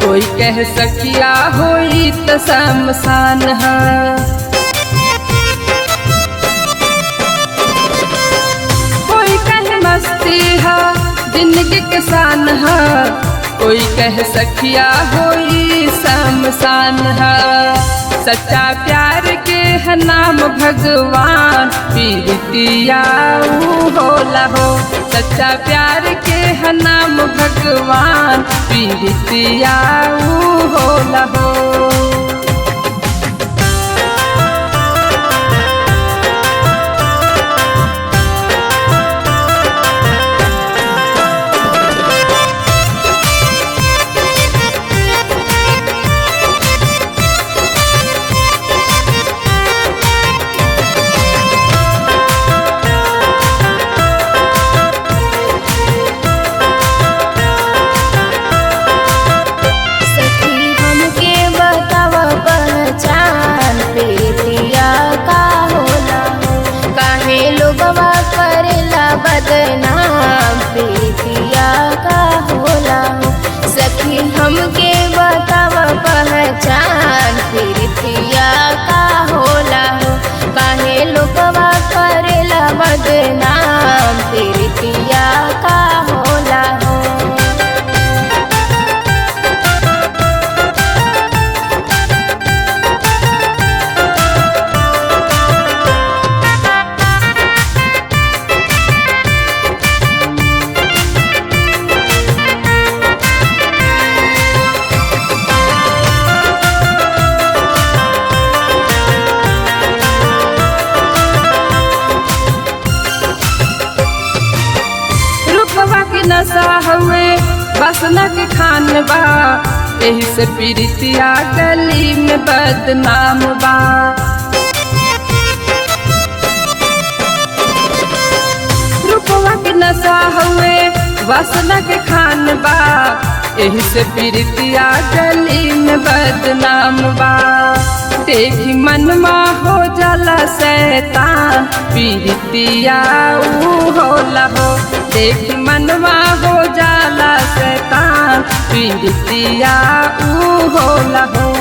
कोई कह सखिया होई त शमशान है। कोई कह मस्ती है जिंदगी के शान है, कोई कह सखिया होई शमशान है। सच्चा प्यार के है नाम भगवान, पीरतिया होला हो। सच्चा प्यार के है नाम भगवान, पीरतिया होला हो। बदनाम प्रीतिया का होला हो। सखी हमके बताव पहचान, प्रीतिया का होला हो। काहे लोगवा करेला बदनाम, प्रीतिया का होला हो। नशा हुए बसना के खान बा, यही से पीरतिया गली में बदनाम बा। रूपवा के नशा हुए बसना के खान बा, यही से पीरतिया गली में बदनाम बा। देखी मनमा हो जाला शैतान, पीरतिया होला हो। देखी मनवा हो जाला शैतान, पीरतिया होला हो।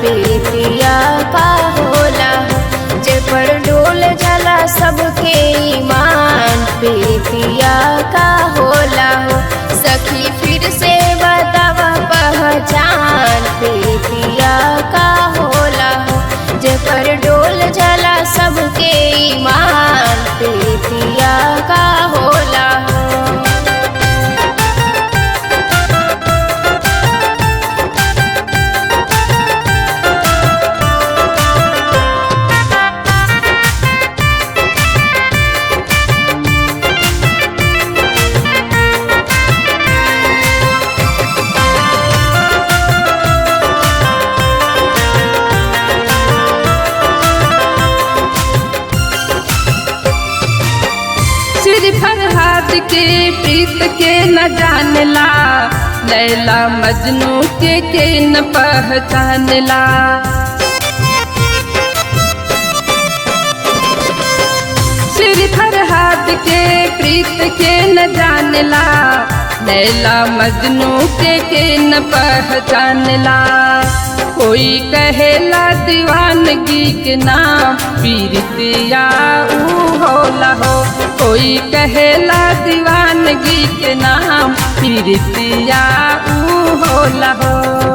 प्रीतिया का होला हो। जे पर डोल जाला सबके ईमान, प्रीतिया का होला हो। सखी फिर से बतावा पहचान, प्रीतिया का होला हो। जे पर डोल जाला सबके ईमान, प्रीतिया का होला हो। फरहाद के प्रीत के न जानला, लैला मजनू के न पहचानला। श्री फरहाद के प्रीत के न जानला, लैला मजनू के न पहचानला। कोई कहेला दीवानगी के नाम, पीरतिया होला हो। कोई कहेला दीवानगी के नाम, पीरतिया होला हो।